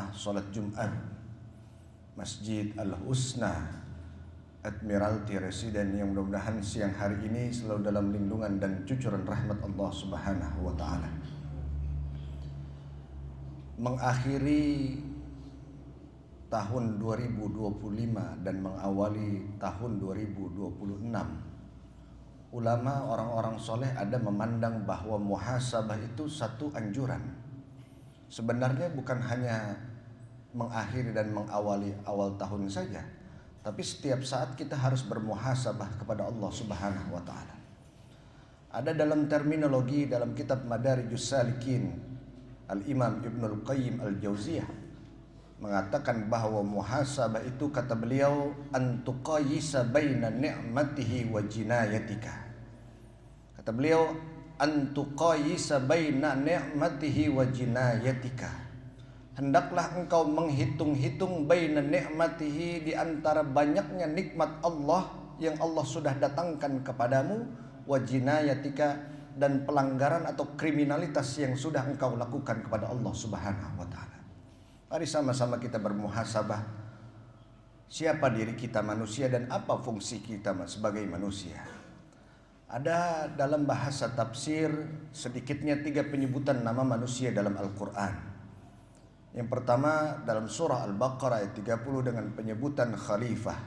jamaah sholat Jumat Masjid Al-Husna Admiralty Residen, yang mudah-mudahan siang hari ini selalu dalam lindungan dan cucuran rahmat Allah Subhanahu wa Ta'ala. Mengakhiri tahun 2025 dan mengawali tahun 2026, ulama orang-orang soleh ada memandang bahwa muhasabah itu satu anjuran. Sebenarnya bukan hanya mengakhiri dan mengawali awal tahun saja, tapi setiap saat kita harus bermuhasabah kepada Allah Subhanahu wa Ta'ala. Ada dalam terminologi dalam kitab Madarijus Salikin, Al-Imam Ibnul Qayyim Al-Jauziyah mengatakan bahwa muhasabah itu, kata beliau, antuqayisa baina ni'matihi wa jinayatika. Kata beliau, antuqayisa baina ni'matihi wa jinayatika. Hendaklah engkau menghitung-hitung baina ni'matihi, di antara banyaknya nikmat Allah yang Allah sudah datangkan kepadamu, wa jinayatika, dan pelanggaran atau kriminalitas yang sudah engkau lakukan kepada Allah Subhanahu wa Ta'ala. Mari sama-sama kita bermuhasabah. Siapa diri kita manusia dan apa fungsi kita sebagai manusia? Ada dalam bahasa tafsir sedikitnya 3 penyebutan nama manusia dalam Al-Quran. Yang pertama dalam surah Al-Baqarah ayat 30 dengan penyebutan khalifah.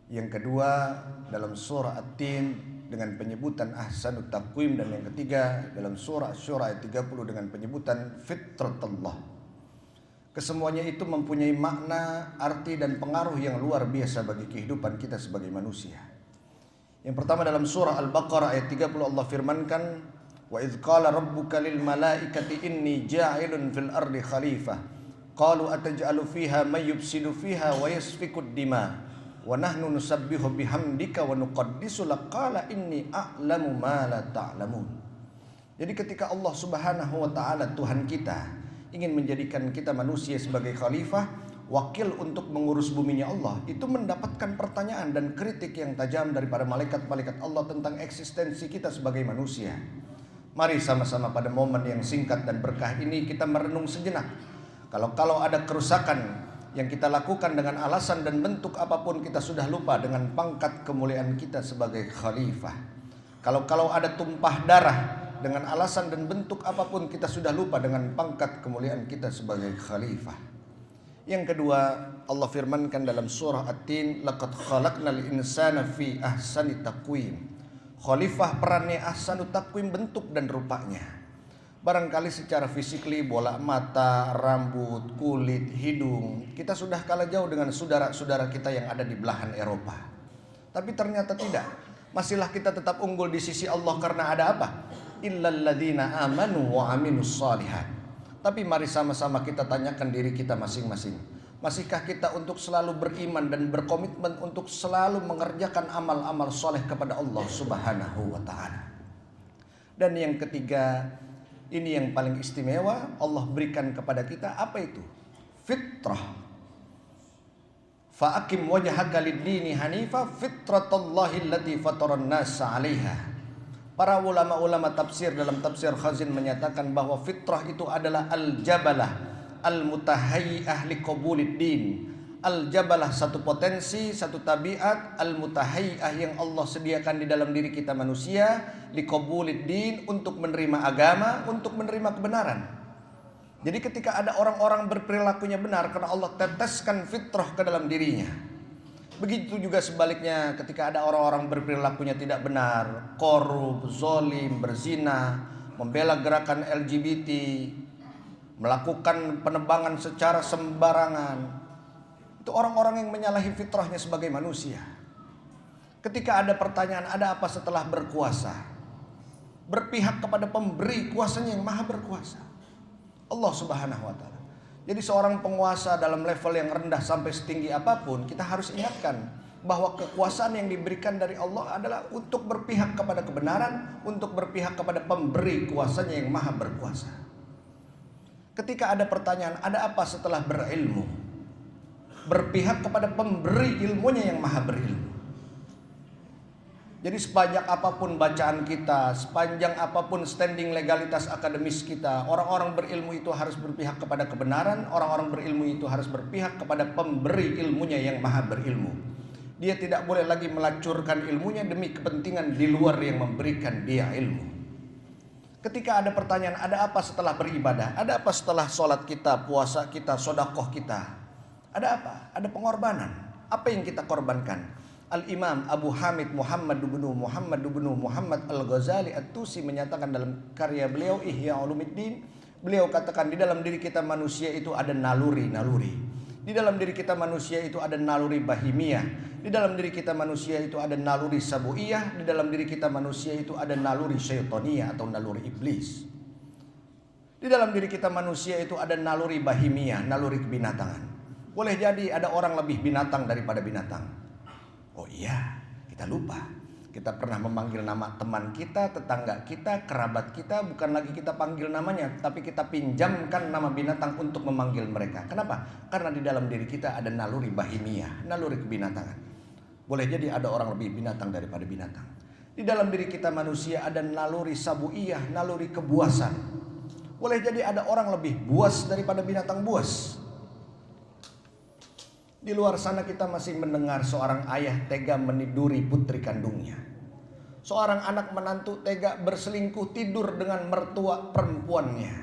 Yang kedua dalam surah At-Tin dengan penyebutan ahsanut taqwim, dan yang ketiga dalam surah Asy-Syura ayat 30 dengan penyebutan fitratullah. Kesemuanya itu mempunyai makna, arti dan pengaruh yang luar biasa bagi kehidupan kita sebagai manusia. Yang pertama dalam surah Al-Baqarah ayat 30 Allah firmankan, wa idz qala rabbuka lil malaikati inni ja'ilun fil ardi khalifah qalu ataj'alu fiha may yufsidu fiha wa yasfikud dima wa nahnu nusabbihu bihamdika wa nuqaddisu lak qala inni a'lamu ma la ta'lamun. Jadi ketika Allah Subhanahu wa Ta'ala Tuhan kita ingin menjadikan kita manusia sebagai khalifah, wakil untuk mengurus buminya Allah, itu mendapatkan pertanyaan dan kritik yang tajam daripada malaikat-malaikat Allah tentang eksistensi kita sebagai manusia. Mari sama-sama pada momen yang singkat dan berkah ini kita merenung sejenak. Kalau ada kerusakan yang kita lakukan dengan alasan dan bentuk apapun, kita sudah lupa dengan pangkat kemuliaan kita sebagai khalifah. Kalau ada tumpah darah dengan alasan dan bentuk apapun, kita sudah lupa dengan pangkat kemuliaan kita sebagai khalifah. Yang kedua, Allah firmankan dalam surah At-Tin, laqad khalaqnal insana fi ahsani taqwim. Khalifah perannya ahsanut taqwim, bentuk dan rupanya. Barangkali secara fisikly, bola mata, rambut, kulit, hidung, kita sudah kalah jauh dengan saudara-saudara kita yang ada di belahan Eropa. Tapi ternyata tidak. Masihlah kita tetap unggul di sisi Allah karena ada apa? Illal ladzina amanu wa aminus shalihat. Tapi mari sama-sama kita tanyakan diri kita masing-masing. Masihkah kita untuk selalu beriman dan berkomitmen untuk selalu mengerjakan amal-amal soleh kepada Allah Subhanahu wa Ta'ala? Dan yang ketiga, ini yang paling istimewa, Allah berikan kepada kita apa itu? Fitrah. Fa'akim wajhaka lid-dini hanifa fitratallahi allati fataran nasa 'alaiha. Para ulama-ulama tafsir dalam tafsir Khazin menyatakan bahwa fitrah itu adalah al-jabalah al-mutahayyi'ah liqabuliddin. Al-jabalah satu potensi, satu tabiat, al-mutahayyi'ah yang Allah sediakan di dalam diri kita manusia, liqabuliddin, untuk menerima agama, untuk menerima kebenaran. Jadi ketika ada orang-orang berperilakunya benar karena Allah teteskan fitrah ke dalam dirinya. Begitu juga sebaliknya ketika ada orang-orang berperilakunya tidak benar, korup, zolim, berzina, membela gerakan LGBT, melakukan penebangan secara sembarangan. Itu orang-orang yang menyalahi fitrahnya sebagai manusia. Ketika ada pertanyaan, ada apa setelah berkuasa? Berpihak kepada pemberi kuasanya yang maha berkuasa, Allah Subhanahu wa Ta'ala. Jadi seorang penguasa dalam level yang rendah sampai setinggi apapun, kita harus ingatkan bahwa kekuasaan yang diberikan dari Allah adalah untuk berpihak kepada kebenaran, untuk berpihak kepada pemberi kuasanya yang maha berkuasa. Ketika ada pertanyaan, ada apa setelah berilmu? Berpihak kepada pemberi ilmunya yang maha berilmu. Jadi sebanyak apapun bacaan kita, sepanjang apapun standing legalitas akademis kita, orang-orang berilmu itu harus berpihak kepada kebenaran, orang-orang berilmu itu harus berpihak kepada pemberi ilmunya yang maha berilmu. Dia tidak boleh lagi melacurkan ilmunya demi kepentingan di luar yang memberikan dia ilmu. Ketika ada pertanyaan, ada apa setelah beribadah? Ada apa setelah sholat kita, puasa kita, sodakoh kita? Ada apa? Ada pengorbanan. Apa yang kita korbankan? Al-Imam Abu Hamid Muhammad bin Muhammad Al-Ghazali At-Tusi menyatakan dalam karya beliau Ihya Ulumuddin, beliau katakan di dalam diri kita manusia itu ada naluri-naluri. Di dalam diri kita manusia itu ada naluri bahimiyah. Di dalam diri kita manusia itu ada naluri sabuiyah. Di dalam diri kita manusia itu ada naluri syaitaniyah atau naluri iblis. Di dalam diri kita manusia itu ada naluri bahimiyah, naluri kebinatangan. Boleh jadi ada orang lebih binatang daripada binatang. Oh iya, kita lupa. Kita pernah memanggil nama teman kita, tetangga kita, kerabat kita, bukan lagi kita panggil namanya, tapi kita pinjamkan nama binatang untuk memanggil mereka. Kenapa? Karena di dalam diri kita ada naluri bahimiyah, naluri kebinatangan. Boleh jadi ada orang lebih binatang daripada binatang. Di dalam diri kita manusia ada naluri sabuiyah, naluri kebuasan. Boleh jadi ada orang lebih buas daripada binatang buas. Di luar sana kita masih mendengar seorang ayah tega meniduri putri kandungnya. Seorang anak menantu tega berselingkuh tidur dengan mertua perempuannya.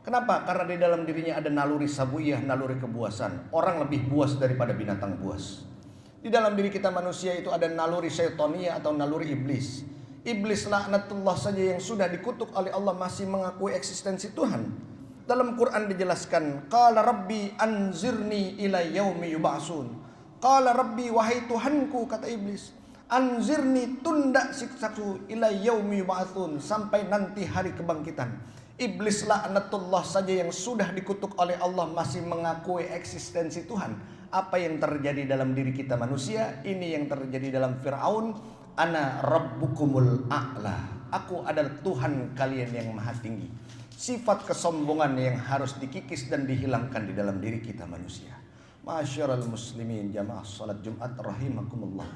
Kenapa? Karena di dalam dirinya ada naluri sabuiyah, naluri kebuasan. Orang lebih buas daripada binatang buas. Di dalam diri kita manusia itu ada naluri syaitaniyah atau naluri iblis. Iblis laknatullah saja yang sudah dikutuk oleh Allah masih mengakui eksistensi Tuhan. Dalam Quran dijelaskan, qala rabbi anzirni ila yaumi yub'atsun. Qala rabbi, wahai Tuhanku, kata iblis, anzirni, tunda siksaku, ila yaumi yub'atsun, sampai nanti hari kebangkitan. Iblis laknatullah saja yang sudah dikutuk oleh Allah masih mengakui eksistensi Tuhan. Apa yang terjadi dalam diri kita manusia, ini yang terjadi dalam Fir'aun. Ana rabbukumul a'la, aku adalah Tuhan kalian yang maha tinggi. Sifat kesombongan yang harus dikikis dan dihilangkan di dalam diri kita manusia. Ma'asyiral muslimin, jamaah salat Jumat rahimakumullah.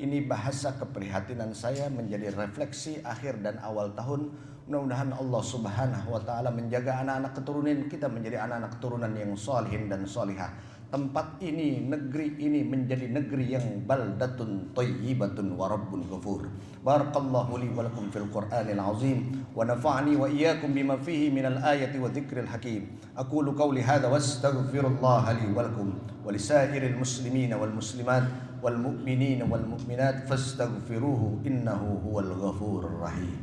Ini bahasa keprihatinan saya menjadi refleksi akhir dan awal tahun. Mudah-mudahan Allah Subhanahu wa taala menjaga anak-anak keturunan kita menjadi anak-anak keturunan yang salihin dan salihah. Tempat ini, negeri ini menjadi negeri yang baldatun thayyibatun wa rabbun ghafur. Barakallahu li wa lakum fil Qur'anil azim wa nafa'ani wa iyyakum bima fihi minal ayati wa dzikril hakim. Aqulu qawli hadza wastaghfirullah li wa lakum wa lisairil muslimina wal muslimat wal mu'minina wal mu'minat fastaghfiruhu innahu huwal ghafurur rahim.